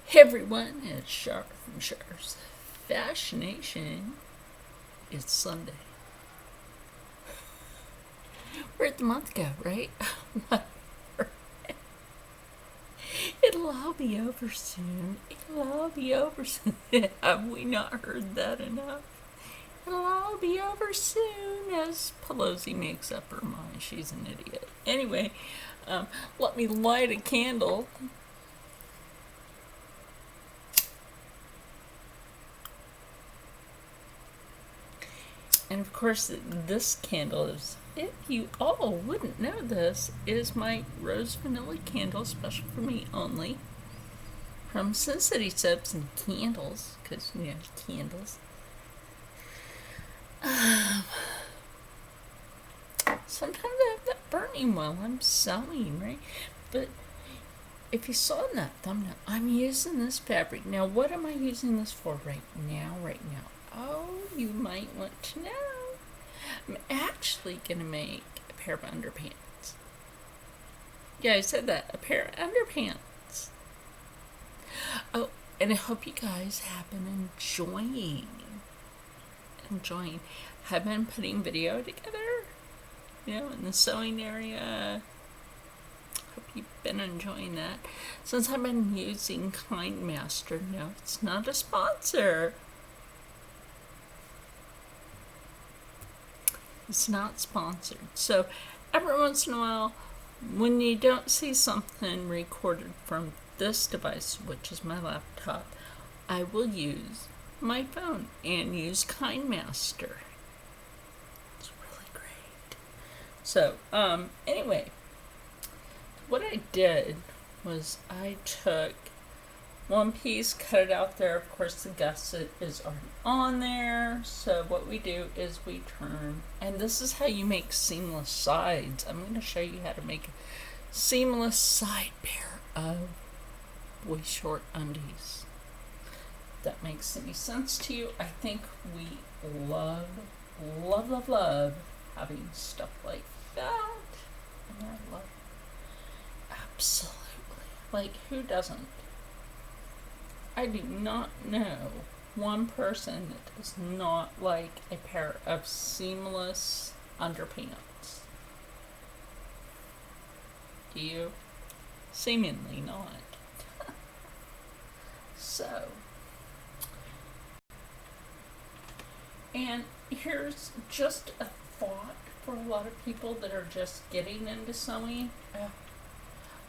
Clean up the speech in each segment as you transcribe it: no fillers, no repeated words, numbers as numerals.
Hey everyone, it's Char from Char's Fascination. It's Sunday. Where'd the month go, right? It'll all be over soon. It'll all be over soon. Have we not heard that enough? It'll all be over soon as Pelosi makes up her mind. She's an idiot. Anyway, let me light a candle. And of course, this candle is, if you all wouldn't know this, is my rose vanilla candle, special for me only, from Sin City Soaps and Candles, because, you know, candles. Sometimes I have that burning while I'm sewing, right? But if you saw in that thumbnail, I'm using this fabric. Now, what am I using this for right now? Oh, you might want to know. I'm actually going to make a pair of underpants. Yeah, I said that. A pair of underpants. Oh, and I hope you guys have been enjoying. Have been putting video together, you know, in the sewing area. Hope you've been enjoying that. Since I've been using Kind Master, no, it's not a sponsor. It's not sponsored. So every once in a while, when you don't see something recorded from this device, which is my laptop, I will use my phone and use Kind Master. It's really great. So, anyway, what I did was I took one piece, cut it out there. Of course, the gusset is already on there. So what we do is we turn, and this is how you make seamless sides. I'm going to show you how to make a seamless side pair of boy short undies. If that makes any sense to you. I think we love having stuff like that. And I love it. Absolutely. Like, who doesn't? I do not know one person that does not like a pair of seamless underpants. Do you? Seemingly not. So, and here's just a thought for a lot of people that are just getting into sewing.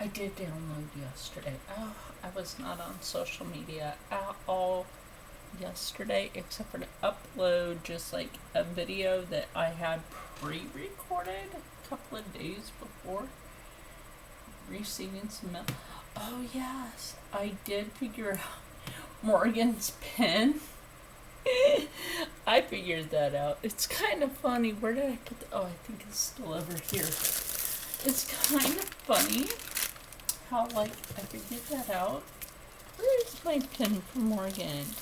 I did download yesterday. I was not on social media at all yesterday, except for to upload just like a video that I had pre-recorded a couple of days before receiving some mail. Oh yes, I did figure out Morgan's pen. I figured that out. It's kind of funny. Where did I put the, I think it's still over here. It's kind of funny how, like, I figured that out. Where's my pin from Morgan?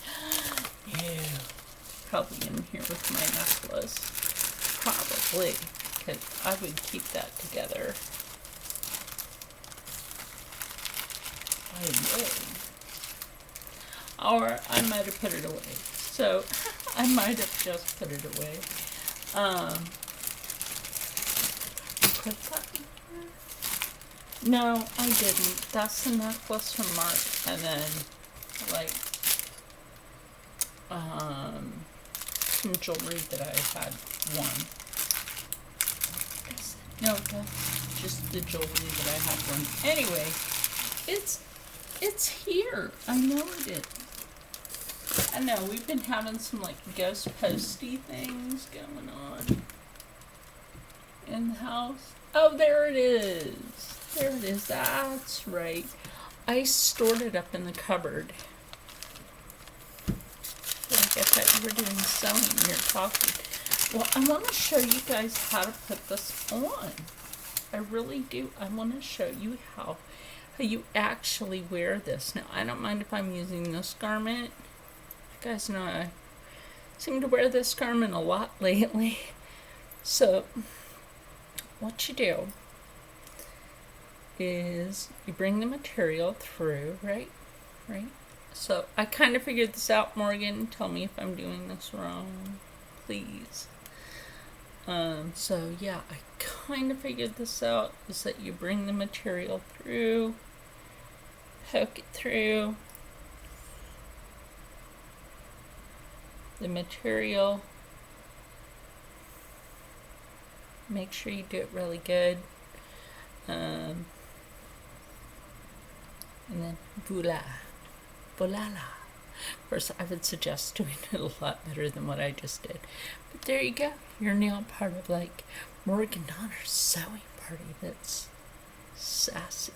Ew. Probably in here with my necklace. Probably. Because I would keep that together. I would. Or I might have put it away. So, I might have just put it away. Put that in here? No, I didn't. That's the necklace from Mark, and then, like, some jewelry that I had won. No, that's just the jewelry that I had won. Anyway, it's here. I know it is. I know, we've been having some, like, ghost posty things going on in the house. Oh, there it is. There it is. That's right. I stored it up in the cupboard. Like I thought you were doing sewing. You're talking. Well, I want to show you guys how to put this on. I really do. I want to show you how you actually wear this. Now, I don't mind if I'm using this garment. You guys know I seem to wear this garment a lot lately. So, what you do is you bring the material through, right? So I kind of figured this out, Morgan. Tell me if I'm doing this wrong, please. So yeah, I kind of figured this out, is that you bring the material through, poke it through the material, make sure you do it really good, and then voila, voila. Of course, I would suggest doing it a lot better than what I just did. But there you go. You're now part of like Morgan Donner's sewing party that's sassy.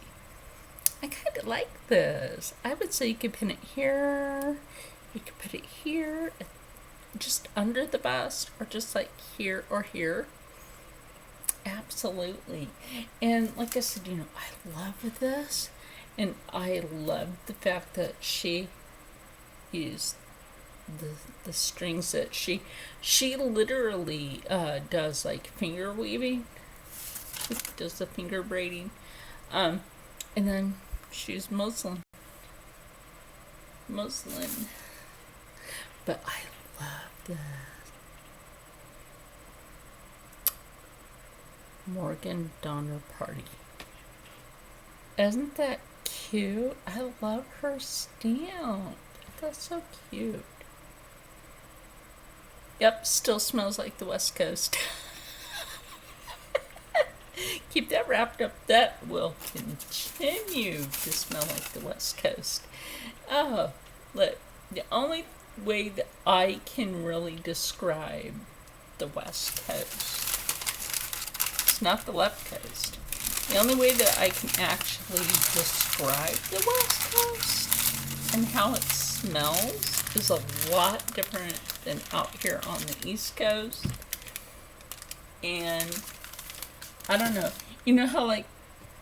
I kind of like this. I would say you could pin it here. You could put it here, just under the bust, or just like here or here. Absolutely. And like I said, I love this. And I love the fact that she used the strings that she literally does like finger weaving. She does the finger braiding. And then she's muslin. But I love this. Morgan Donner party. Isn't that cute? I love her stamp. That's so cute. Yep, still smells like the West Coast. Keep that wrapped up. That will continue to smell like the West Coast. Oh, look, the only way that I can really describe the West Coast, it's not the left coast. The only way that I can actually describe the West Coast and how it smells is a lot different than out here on the East Coast. And I don't know. You know how like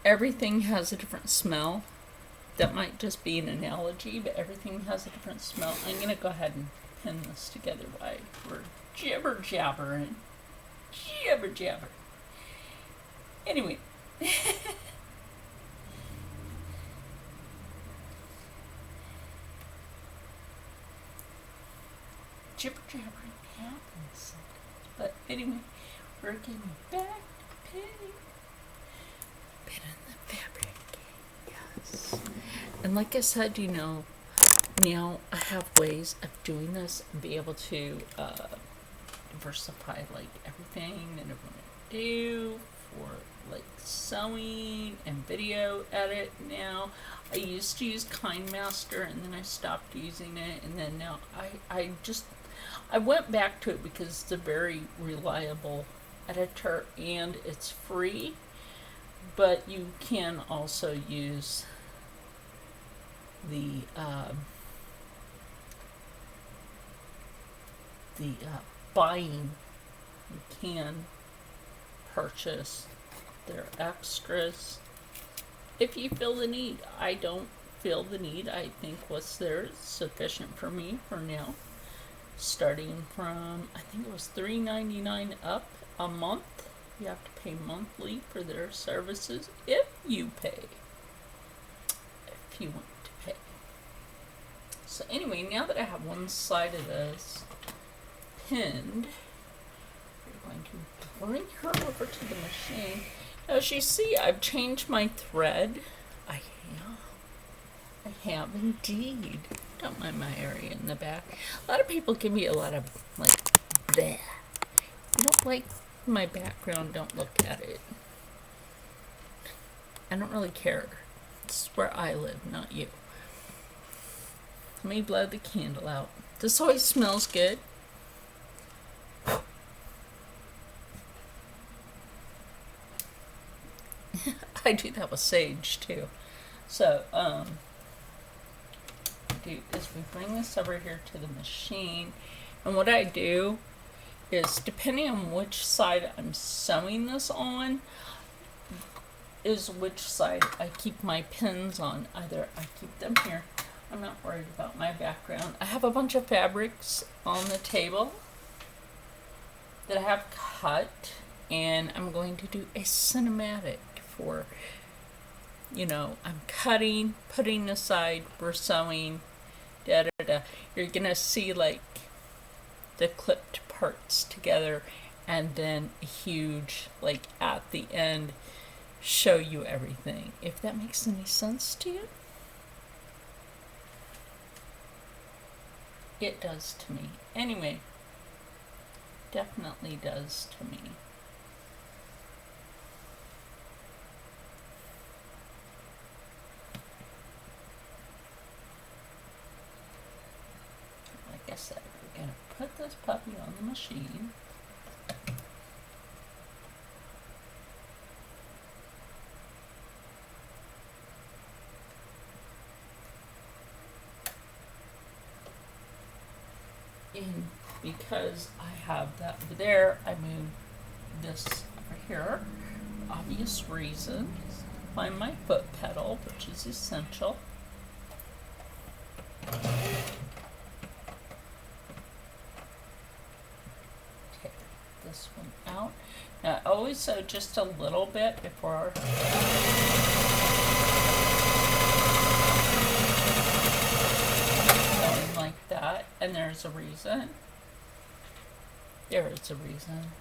everything has a different smell? That might just be an analogy, but everything has a different smell. I'm going to go ahead and pin this together while we're jibber-jabbering. Jibber-jabber. Anyway. Jibber-jabbering happens. But anyway, we're getting back to pinning. Pinning the fabric. Yes. And like I said, now I have ways of doing this and be able to diversify like everything that I want to do for like sewing and video edit now. I used to use KindMaster and then I stopped using it, and then now I went back to it because it's a very reliable editor and it's free, but you can also use the buying. You can purchase their extras if you feel the need. I don't feel the need. I think what's there is sufficient for me for now. Starting from, I think it was $3.99 up a month. You have to pay monthly for their services if you pay. If you want to pay. So anyway, now that I have one side of this pinned, we're going to bring her over to the machine. Now, as you see, I've changed my thread. I have indeed. Don't mind my area in the back. A lot of people give me a lot of, like, bleh. You don't like my background, don't look at it. I don't really care. This is where I live, not you. Let me blow the candle out. This always smells good. I do that with sage too. So, is we bring this over here to the machine, and what I do is, depending on which side I'm sewing this on, is which side I keep my pins on. Either I keep them here. I'm not worried about my background. I have a bunch of fabrics on the table that I have cut, and I'm going to do a cinematic for, I'm cutting, putting aside, we're sewing, da da da. You're gonna see like the clipped parts together, and then a huge, like at the end, show you everything. If that makes any sense to you. It does to me. Anyway, definitely does to me. Like I said, we're gonna put this puppy on the machine. And because I have that over there, I move this over here. Obvious reasons. Find my foot pedal, which is essential. Take this one out. Now, I always sew just a little bit before. Like that, and there's a reason. There is a reason.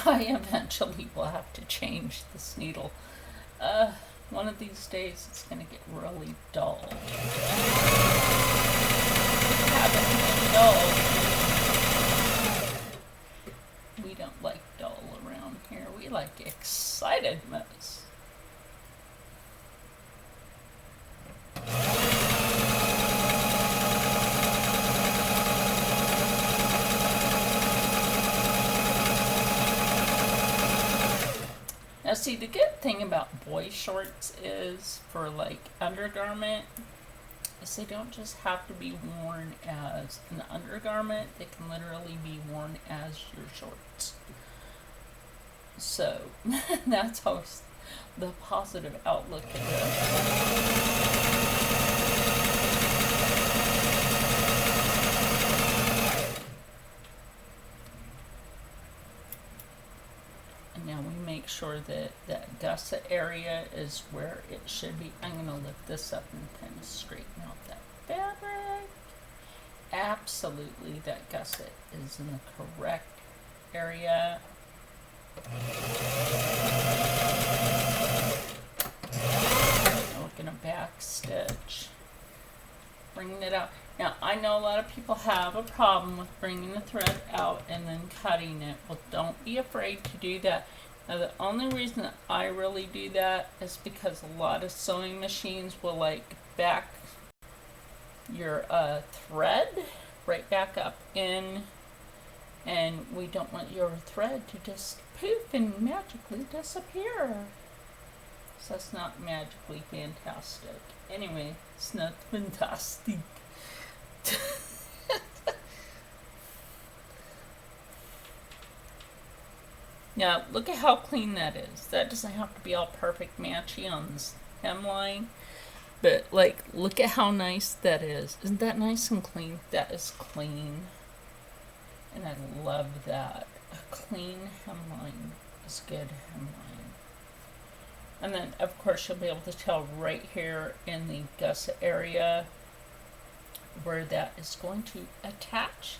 I eventually will have to change this needle. One of these days it's going to get really dull. Having it dull. We don't like dull around here. We like excitedness. Now see, the good thing about boy shorts is, for like undergarment, is they don't just have to be worn as an undergarment, they can literally be worn as your shorts. So that's always the positive outlook of this. Now we make sure that that gusset area is where it should be. I'm going to lift this up and kind of straighten out that fabric. Absolutely, that gusset is in the correct area. Now we're going to back stitch, bringing it out. Now, I know a lot of people have a problem with bringing the thread out and then cutting it. Well, don't be afraid to do that. Now, the only reason that I really do that is because a lot of sewing machines will like back your thread right back up in, and we don't want your thread to just poof and magically disappear. So that's not magically fantastic. Anyway, it's not fantastic. Now, look at how clean that is. That doesn't have to be all perfect matchy on this hemline, but like, look at how nice that is. Isn't that nice and clean? That is clean, and I love that. A clean hemline is good hemline. And then, of course, you'll be able to tell right here in the gusset area where that is going to attach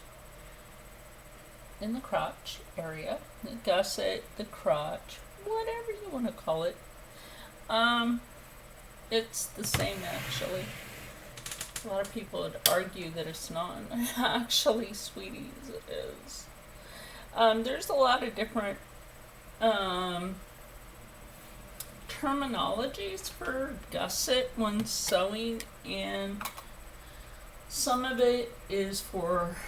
in the crotch area, the gusset, the crotch, whatever you want to call it. It's the same actually. A lot of people would argue that it's not. Actually, sweeties, it is. There's a lot of different terminologies for gusset when sewing, and some of it is for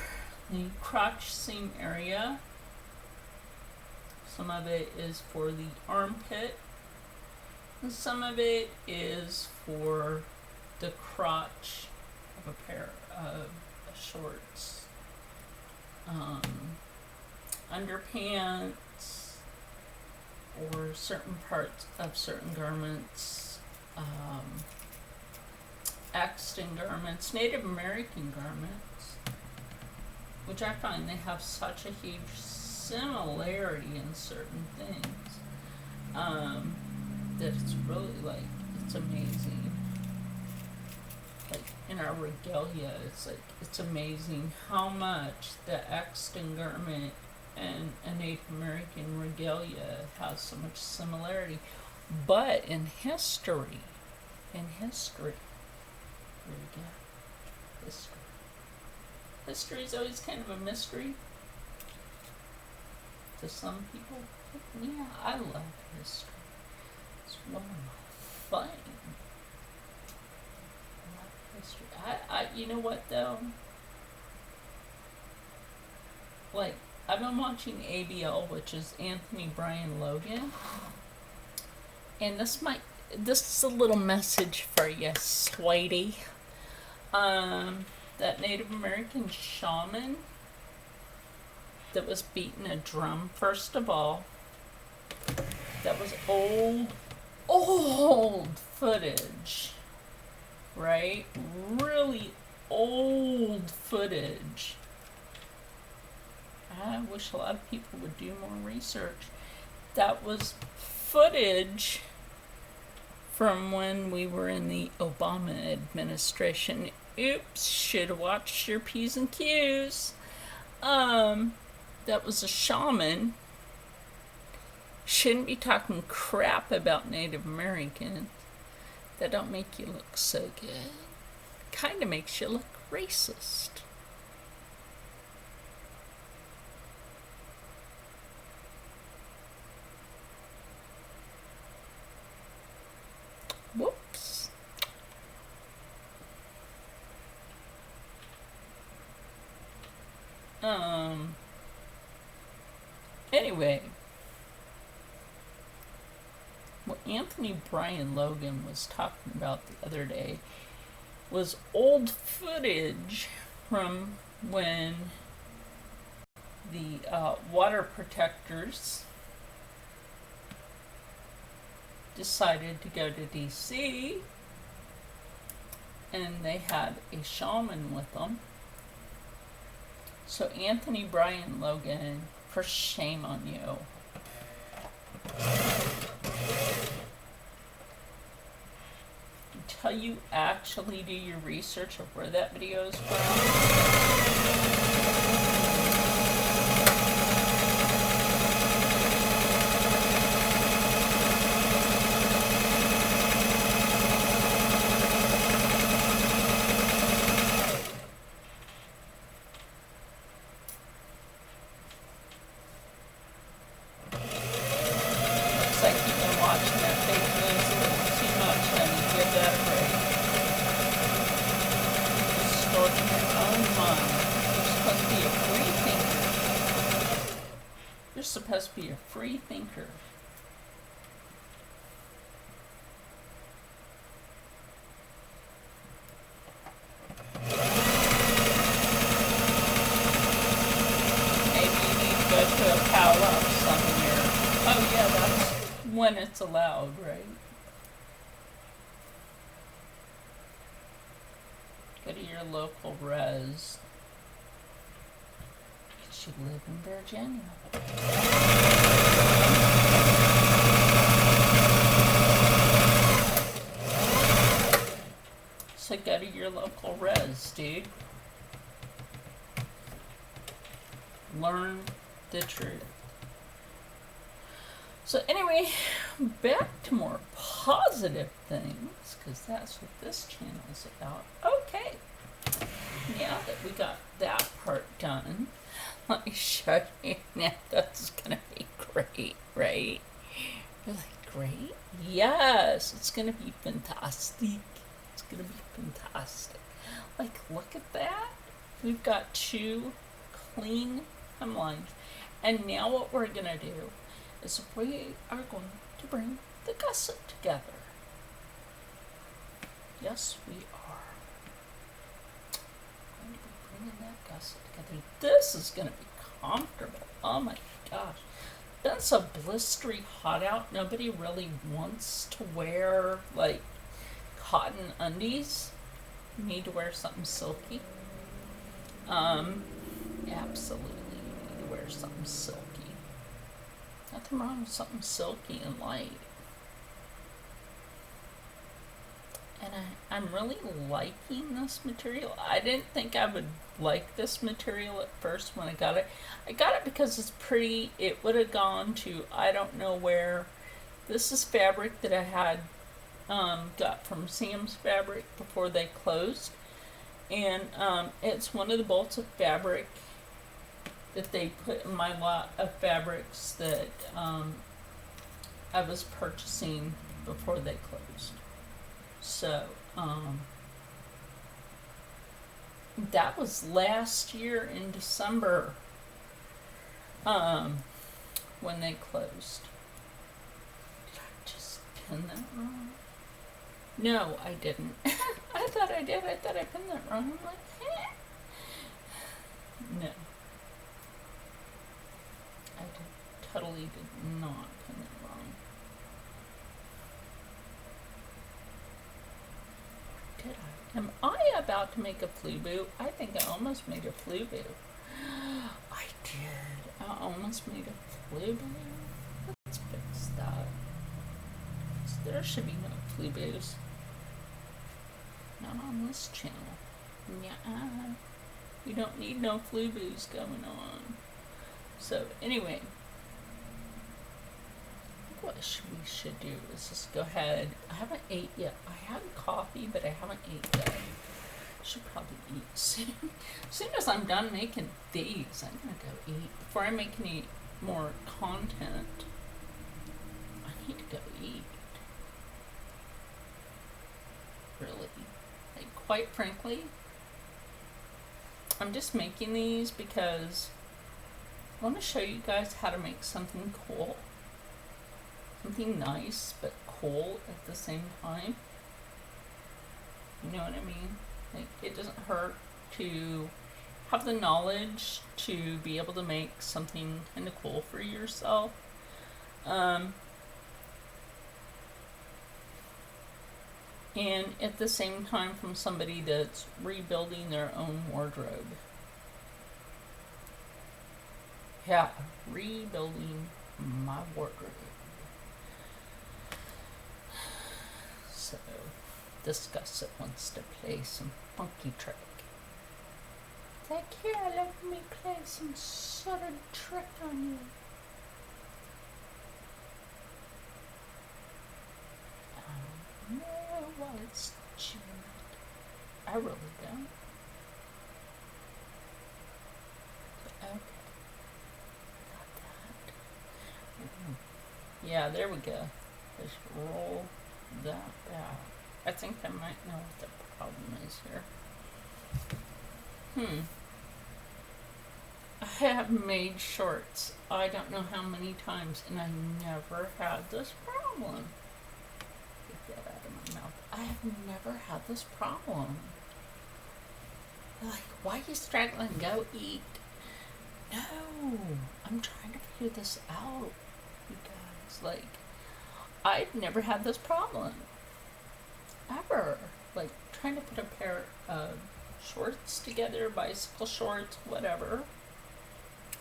the crotch seam area, some of it is for the armpit, and some of it is for the crotch of a pair of shorts, underpants, or certain parts of certain garments, Axton garments, Native American garments, which I find they have such a huge similarity in certain things. That it's really like, it's amazing. Like in our regalia, it's like, it's amazing how much the Exton garment and a Native American regalia has so much similarity. But in history, here we go, history. History is always kind of a mystery to some people. Yeah, I love history. It's one of my things. I love history. You know what though? Like, I've been watching ABL, which is Anthony Brian Logan, and this is a little message for you, sweetie. That Native American shaman that was beating a drum, first of all, that was old footage, right? Really old footage. I wish a lot of people would do more research. That was footage from when we were in the Obama administration. Oops, should have watched your P's and Q's. That was a shaman. Shouldn't be talking crap about Native Americans. That don't make you look so good. Kind of makes you look racist. Whoops. Anyway, what Anthony Brian Logan was talking about the other day was old footage from when the water protectors decided to go to DC, and they had a shaman with them. So Anthony Brian Logan, for shame on you. Until you actually do your research of where that video is from. Looks like you've been watching that fake news a little too much, honey. Give that a break. Distorting your own mind. You're supposed to be a free thinker. You're supposed to be a free thinker. Maybe you need to go to a powwow somewhere. Oh yeah, that's when it's allowed, right? Go to your local res. Because you live in Virginia. So go to your local res, dude. Learn the truth. So anyway, back to more positive things, because that's what this channel is about. Okay, now that we got that part done, let me show you. Now that's gonna be great, right? You're like, great? Yes, it's gonna be fantastic. It's gonna be fantastic. Like, look at that. We've got two clean hemlines. And now what we're gonna do is we are going to bring the gusset together. Yes, we are going to be bringing that gusset together. This is going to be comfortable. Oh my gosh. It's so blistery hot out. Nobody really wants to wear like cotton undies. You need to wear something silky. Absolutely, you need to wear something silky. nothing wrong with something silky and light. And I'm really liking this material. I didn't think I would like this material at first when I got it. I got it because it's pretty. It would have gone to, I don't know where. This is fabric that I had got from Sam's Fabric before they closed. And it's one of the bolts of fabric that they put in my lot of fabrics that I was purchasing before they closed. So, that was last year in December, when they closed. Did I just pin that wrong? No, I didn't. I thought I did. I thought I pinned that wrong. I'm like, no. I totally did not pin that wrong. Did I? Am I about to make a FluBoo? I think I almost made a FluBoo. I did. I almost made a FluBoo. Let's fix that. There should be no FluBoos. Not on this channel. Yeah. You don't need no FluBoos going on. So, anyway. What we should do is just go ahead. I haven't ate yet. I had coffee, but I haven't ate yet. I should probably eat soon. As soon as I'm done making these, I'm gonna go eat. Before I make any more content, I need to go eat. Really. Like, quite frankly, I'm just making these because I want to show you guys how to make something cool. Something nice but cool at the same time. You know what I mean? Like, it doesn't hurt to have the knowledge to be able to make something kind of cool for yourself. And at the same time from somebody that's rebuilding their own wardrobe. Yeah, rebuilding my wardrobe. So, Disgusted wants to play some funky trick. It's like, here, let me play some sort of trick on you. No, well, it's June. I really don't. Okay. Got that. Yeah, there we go. Just roll that out. I think I might know what the problem is here. I have made shorts I don't know how many times, and I never had this problem. Get that out of my mouth. I have never had this problem. Like, why are you struggling? Go eat. No, I'm trying to figure this out, you guys. Like, I've never had this problem. Ever. Like, trying to put a pair of shorts together, bicycle shorts, whatever.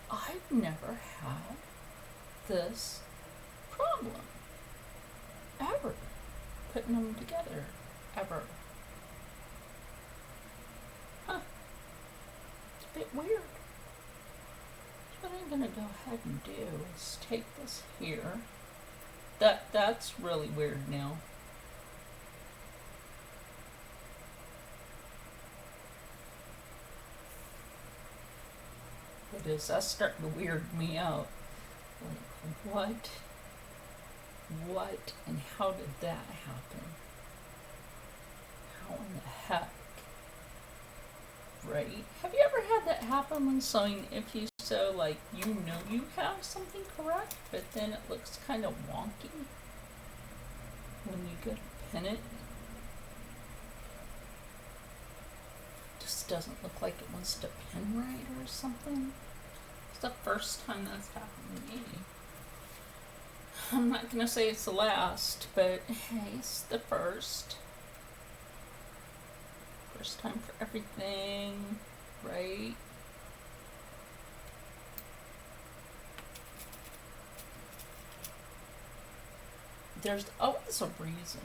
I've never had this problem. Ever. Putting them together. Ever. Huh. It's a bit weird. What I'm gonna go ahead and do is take this here. That's really weird now. It is. That's starting to weird me out. Like, what, and how did that happen? How in the heck? Right? Have you ever had that happen when sewing? If you sew, like, you know you have something correct, but then it looks kind of wonky when you go to pin it. Just doesn't look like it wants to pin right or something. It's the first time that's happened to me. I'm not gonna say it's the last, but hey, it's the first. First time for everything, right? there's always a reason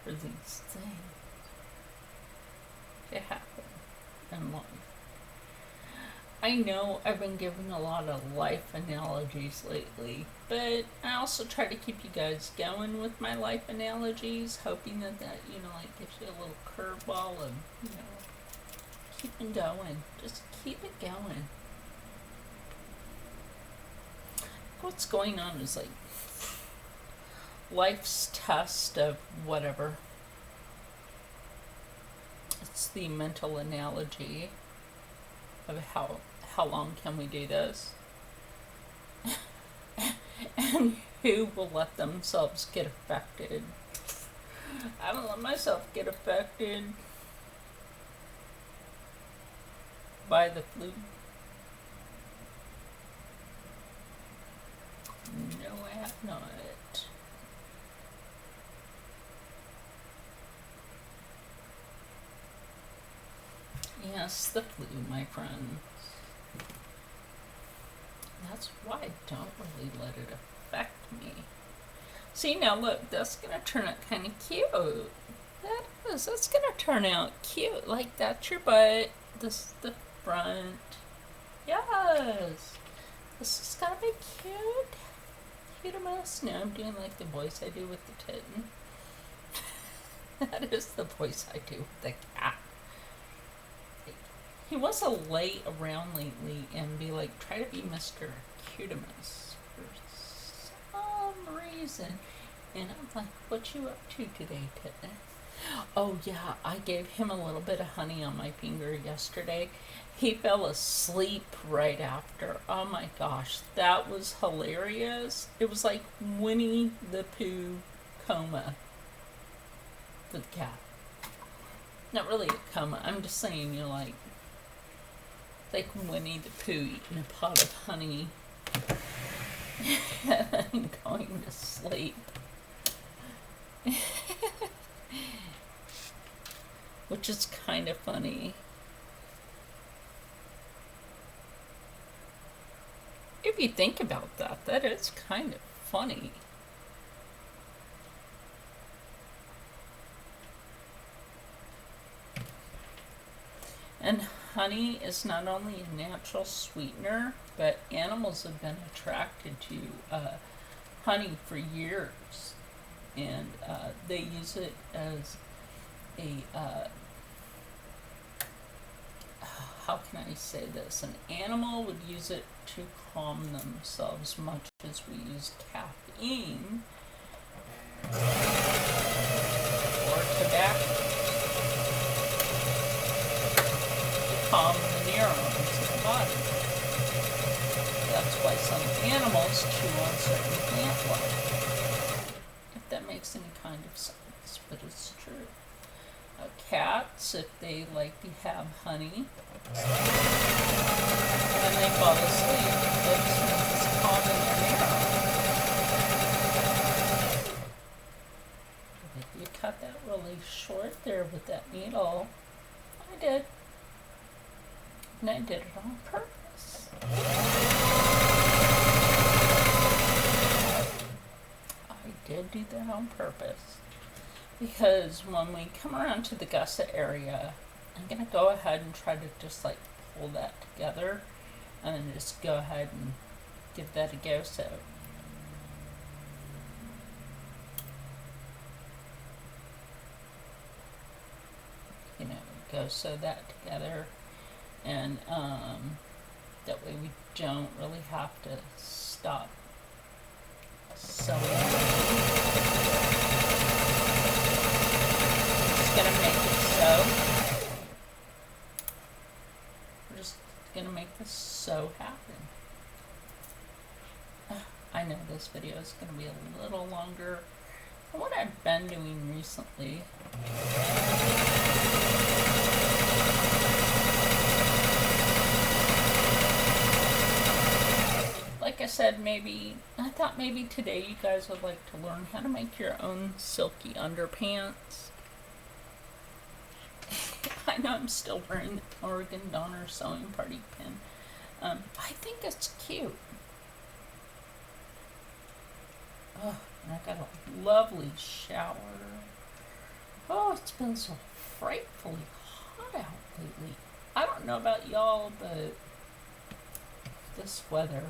for these things to happen in life. I know I've been giving a lot of life analogies lately, but I also try to keep you guys going with my life analogies, hoping that like gives you a little curveball of, keeping going. Just keep it going. What's going on is like life's test of whatever. It's the mental analogy of how long can we do this? And who will let themselves get affected? I haven't let myself get affected by the flu. No, I have not. Yes, the flu, my friends. That's why I don't really let it affect me. See, now look, that's gonna turn out kind of cute. That is, that's gonna turn out cute. Like, that's your butt. This is the front. Yes. This is gonna be cute. Cute a mess. Now I'm doing like the voice I do with the kitten. That is the voice I do with the cat. He wants to lay around lately and be like, try to be Mr. Cutimus for some reason. And I'm like, what you up to today, kitten? Oh yeah, I gave him a little bit of honey on my finger yesterday. He fell asleep right after. Oh my gosh, that was hilarious. It was like Winnie the Pooh coma. The cat. Not really a coma. I'm just saying, like Winnie the Pooh eating a pot of honey and going to sleep. Which is kind of funny. If you think about that, that is kind of funny. And honey is not only a natural sweetener, but animals have been attracted to honey for years. And they use it as a, how can I say this? An animal would use it to calm themselves, much as we use caffeine or tobacco to calm the neurons in the body. That's why some animals chew on certain plant life. If that makes any kind of sense, but it's true. Cats, if they like to have honey and they fall asleep, that just means it's calming their neurons. If you cut that really short there with that needle, I did. And I did it on purpose. I did do that on purpose. Because when we come around to the gusset area, I'm going to go ahead and try to just like pull that together and then just go ahead and give that a go. So, go sew that together, and that way we don't really have to stop sewing. Gonna make it sew. We're just gonna make this sew happen. I know this video is gonna be a little longer than what I've been doing recently. Like I said, I thought maybe today you guys would like to learn how to make your own silky underpants. I know I'm still wearing the Oregon Donner Sewing Party pin. I think it's cute. Oh, and I got a lovely shower. Oh, it's been so frightfully hot out lately. I don't know about y'all, but this weather,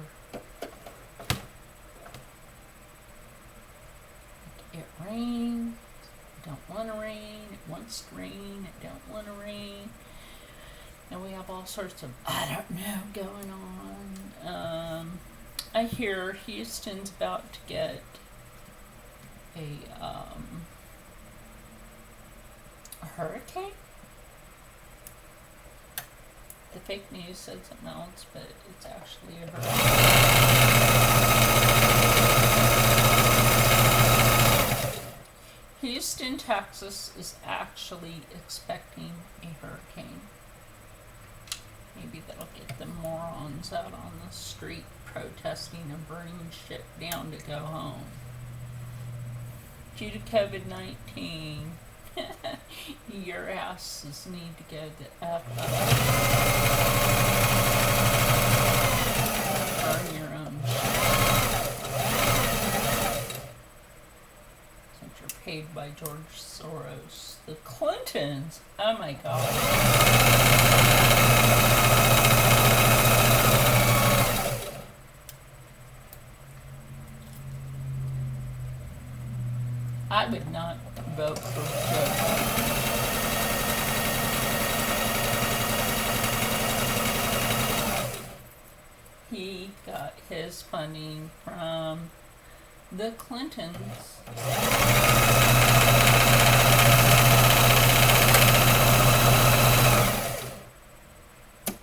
it rains, it don't want to rain, it wants to rain, it don't want to rain. And we have all sorts of, I don't know, going on. I hear Houston's about to get a hurricane. The fake news said something else, but it's actually a hurricane. Houston, Texas is actually expecting a hurricane. Maybe that'll get the morons out on the street protesting and burning shit down to go home. Due to COVID-19, your asses need to go the F up. Burn your own shit. Since you're paid by George Soros. The Clintons, oh my god. I would not vote for Joe Biden. He got his funding from the Clintons.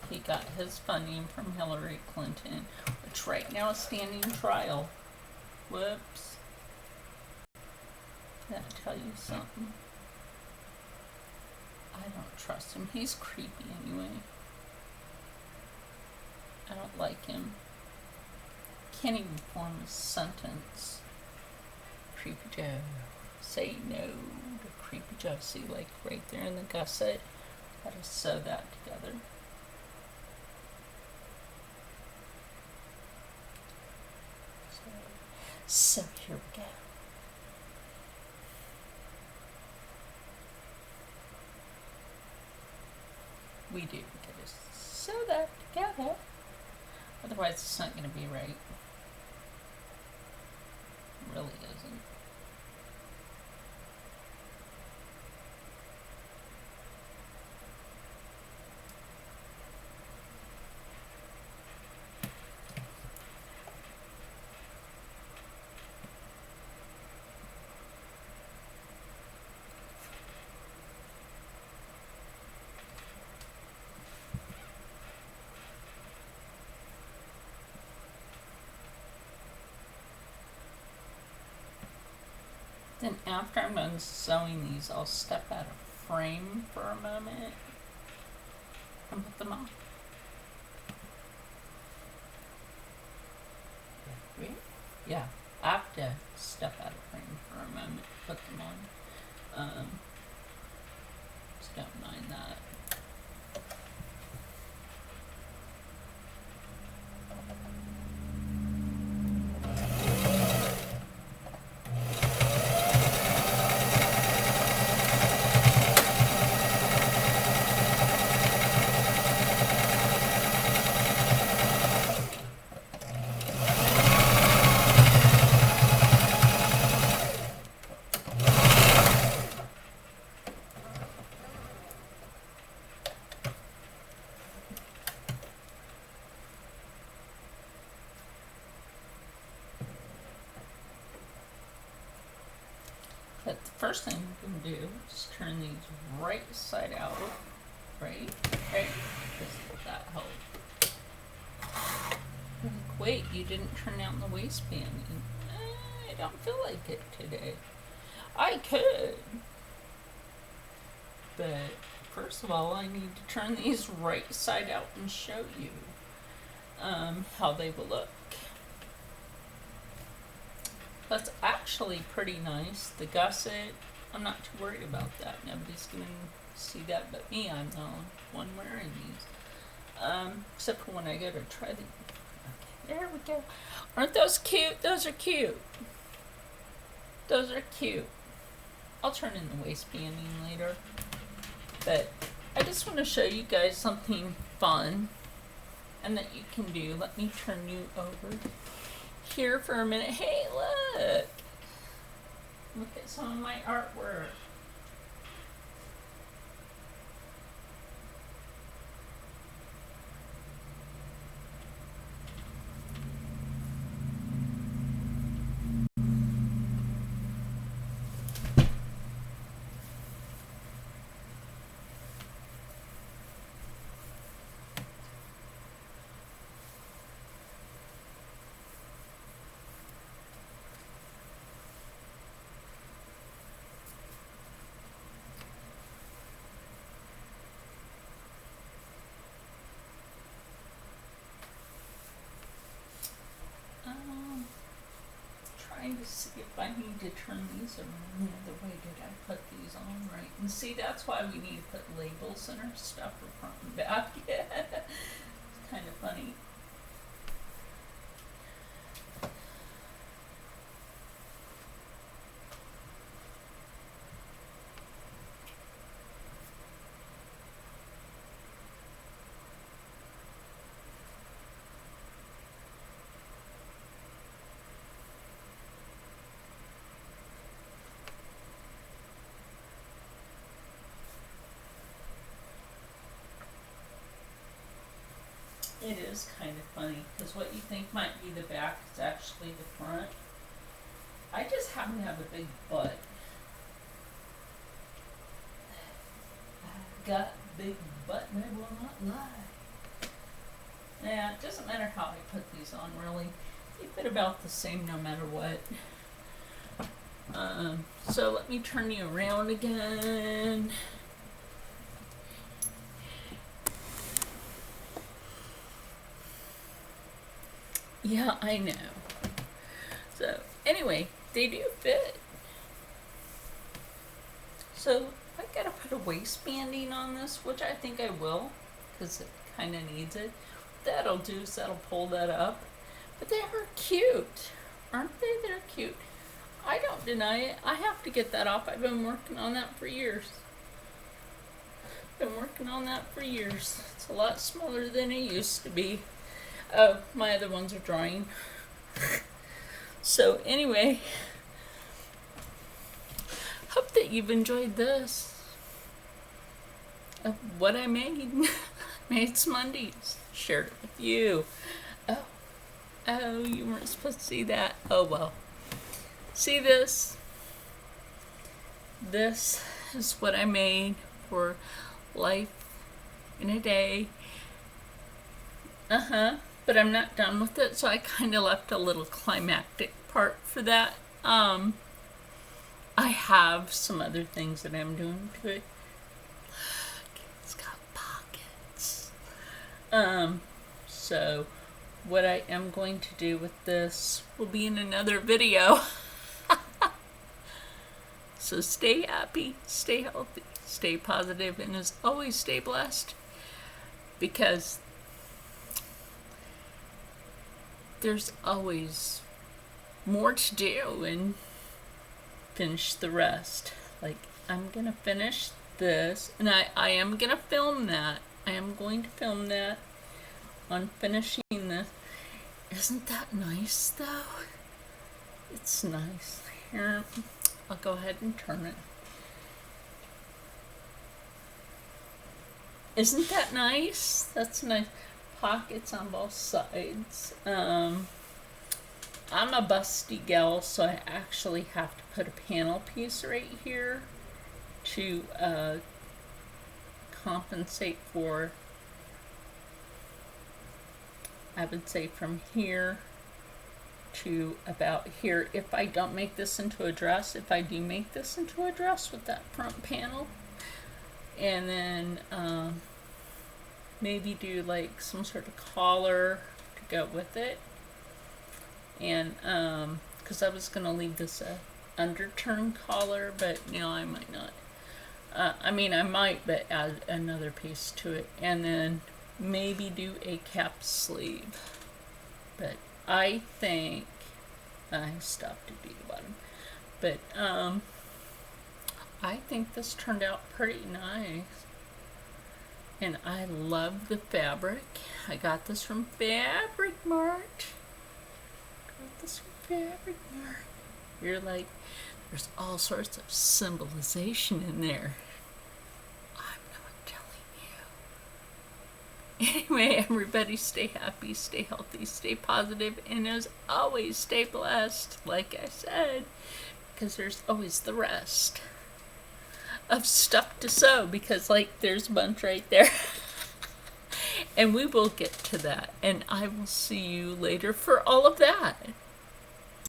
He got his funding from Hillary Clinton, which right now is standing trial. Whoops. That tell you something? I don't trust him. He's creepy anyway. I don't like him. Can't even form a sentence. Creepy Joe. Say no to Creepy Joe. See, like right there in the gusset. How to sew that together. So here we go. We do gotta sew that together. Otherwise it's not gonna be right. It really isn't. Then after I'm done sewing these, I'll step out of frame for a moment and put them on. Wait. Yeah, I have to step out of frame for a moment, put them on. So don't mind that. But the first thing we can do is turn these right side out. Right? Just that help. Wait, you didn't turn down the waistband. I don't feel like it today. I could. But first of all, I need to turn these right side out and show you how they will look. That's actually pretty nice. The gusset, I'm not too worried about that. Nobody's going to see that but me. I'm the one wearing these. Except for when I go to try the... Okay, there we go. Aren't those cute? Those are cute. Those are cute. I'll turn in the waistbanding later. But I just want to show you guys something fun and that you can do. Let me turn you over here for a minute. Hey, look! Look at some of my artwork. Trying to see if I need to turn these around the other way. Did I put these on right? And see, that's why we need to put labels in our stuff for front and back. Yeah, it's kind of funny. It is kind of funny because what you think might be the back is actually the front. I just happen to have a big butt. I've got a big butt and I will not lie. Yeah, it doesn't matter how I put these on really. They fit about the same no matter what. So let me turn you around again. Yeah, I know. So, anyway, they do fit. So, I gotta put a waistbanding on this, which I think I will, because it kind of needs it. What that'll do is that'll pull that up. But they are cute. Aren't they? They're cute. I don't deny it. I have to get that off. I've been working on that for years. It's a lot smaller than it used to be. Oh, my other ones are drying. So anyway, hope that you've enjoyed this. Of what I made. Made some undies. Shared it with you. Oh, you weren't supposed to see that. Oh well. See this? This is what I made for life in a day. But I'm not done with it, so I kind of left a little climactic part for that. I have some other things that I'm doing to it. Look, it's got pockets. So what I am going to do with this will be in another video. So stay happy, stay healthy, stay positive, and as always, stay blessed. Because there's always more to do and finish the rest. Like, I'm gonna finish this, and I am gonna film that. I am going to film that on finishing this. Isn't that nice, though? It's nice. Here, I'll go ahead and turn it. Isn't that nice? That's nice. Pockets on both sides. I'm a busty gal, so I actually have to put a panel piece right here to compensate for, I would say, from here to about here. If I don't make this into a dress, if I do make this into a dress with that front panel, and then maybe do like some sort of collar to go with it. And because I was gonna leave this a underturn collar, but I might not. I mean, I might, but add another piece to it, and then maybe do a cap sleeve. But I think I stopped at the bottom. But I think this turned out pretty nice. And I love the fabric. I got this from Fabric Mart. You're like, there's all sorts of symbolization in there. I'm not telling you. Anyway, everybody stay happy, stay healthy, stay positive, and as always, stay blessed, like I said, because there's always the rest of stuff to sew, because like there's a bunch right there. And we will get to that, and I will see you later for all of that.